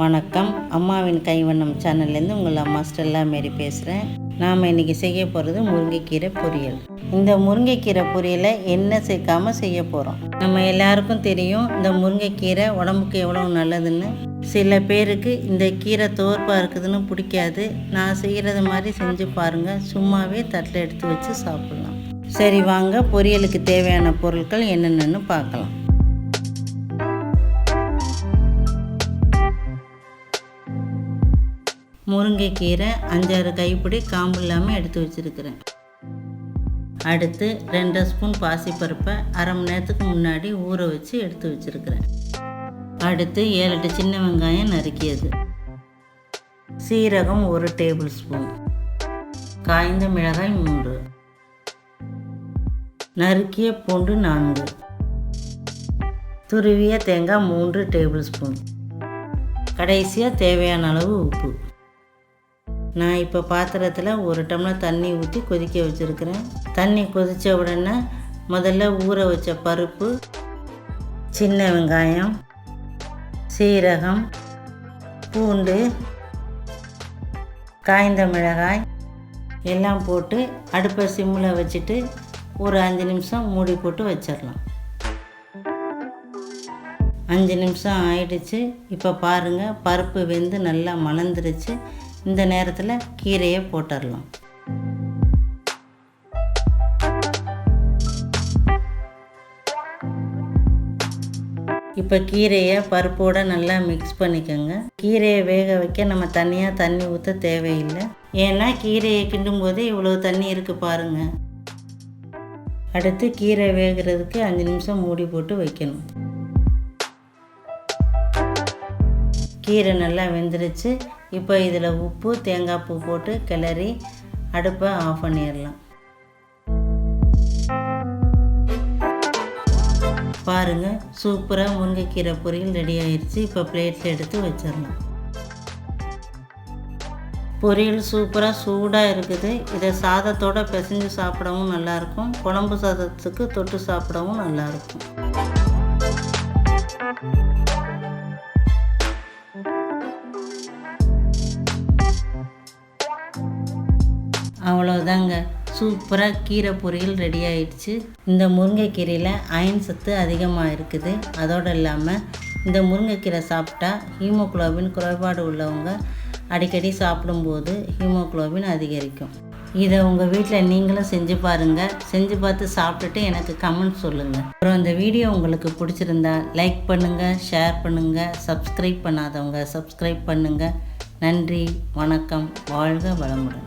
வணக்கம். அம்மாவின் கைவண்ணம் சேனல்லேருந்து உங்கள் அம்மா ஸ்டெல்லா மேரி பேசுகிறேன். நாம் இன்றைக்கி செய்ய போகிறது முருங்கைக்கீரை பொரியல். இந்த முருங்கைக்கீரை பொரியலை எண்ணெய் சேர்க்காமல் செய்ய போகிறோம். நம்ம எல்லாருக்கும் தெரியும் இந்த முருங்கைக்கீரை உடம்புக்கு எவ்வளோ நல்லதுன்னு. சில பேருக்கு இந்த கீரை துவர்ப்பாக இருக்குதுன்னு பிடிக்காது. நான் செய்கிறது மாதிரி செஞ்சு பாருங்கள். சும்மாவே தட்டில் எடுத்து வச்சு சாப்பிட்லாம். சரி வாங்க, பொரியலுக்கு தேவையான பொருட்கள் என்னென்னு பார்க்கலாம். முருங்கைக்கீரை 5-6 கைப்பிடி காம்பு இல்லாமல் எடுத்து வச்சுருக்கிறேன். அடுத்து 2 ஸ்பூன் பாசிப்பருப்பை அரை மணி நேரத்துக்கு முன்னாடி ஊற வச்சு எடுத்து வச்சுருக்கிறேன். அடுத்து 7-8 சின்ன வெங்காயம் நறுக்கியது, சீரகம் 1 டேபிள் ஸ்பூன், காய்ந்த மிளகாய் 3, நறுக்கிய பூண்டு 4, துருவிய தேங்காய் 3 டேபிள் ஸ்பூன், கடைசியாக தேவையான அளவு உப்பு. நான் இப்போ பாத்திரத்தில் 1 டம்ளர் தண்ணி ஊற்றி கொதிக்க வச்சுருக்கிறேன். தண்ணி கொதித்த உடனே முதல்ல ஊற வச்ச பருப்பு, சின்ன வெங்காயம், சீரகம், பூண்டு, காய்ந்த மிளகாய் எல்லாம் போட்டு அடுப்பை சிம்மில் வச்சுட்டு ஒரு 5 நிமிஷம் மூடி போட்டு வச்சிடலாம். 5 நிமிஷம் ஆயிடுச்சு. இப்போ பாருங்கள், பருப்பு வெந்து நல்லா மலர்ந்துருச்சு. இந்த நேரத்தில் கீரையை போட்டுடலாம். இப்போ கீரையை பருப்போடு நல்லா மிக்ஸ் பண்ணிக்கோங்க. கீரையை வேக வைக்க நம்ம தனியாக தண்ணி ஊற்ற தேவையில்லை. ஏன்னா கீரையை கிண்டும் போதே இவ்வளோ தண்ணி இருக்குது பாருங்கள். அடுத்து கீரை வேகிறதுக்கு 5 நிமிஷம் மூடி போட்டு வைக்கணும். கீரை நல்லா வெந்துருச்சு. இப்போ இதில் உப்பு, தேங்காய் பூ போட்டு கிளறி அடுப்பை ஆஃப் பண்ணிடலாம். பாருங்கள், சூப்பராக முருங்கைக்கீரை பொரியல் ரெடி ஆயிடுச்சு. இப்போ பிளேட்டில் எடுத்து வச்சிடலாம். பொரியல் சூப்பராக சூடாக இருக்குது. இதை சாதத்தோடு பிசைஞ்சு சாப்பிடவும் நல்லாயிருக்கும். குழம்பு சாதத்துக்கு தொட்டு சாப்பிடவும் நல்லாயிருக்கும். அவ்வளோதாங்க, சூப்பராக கீரை பொரியல் ரெடி ஆயிடுச்சு. இந்த முருங்கைக்கீரையில் அயன் சத்து அதிகமாக இருக்குது. அதோடு இல்லாமல் இந்த முருங்கைக்கீரை சாப்பிட்டா ஹீமோக்ளோபின் குறைபாடு உள்ளவங்க அடிக்கடி சாப்பிடும்போது ஹீமோக்ளோபின் அதிகரிக்கும். இதை உங்கள் வீட்டில் நீங்களும் செஞ்சு பாருங்கள். செஞ்சு பார்த்து சாப்பிட்டுட்டு எனக்கு கமெண்ட் சொல்லுங்கள். அப்புறம் இந்த வீடியோ உங்களுக்கு பிடிச்சிருந்தா லைக் பண்ணுங்கள், ஷேர் பண்ணுங்கள். சப்ஸ்கிரைப் பண்ணாதவங்க சப்ஸ்கிரைப் பண்ணுங்கள். நன்றி, வணக்கம், வாழ்க வளமுடன்.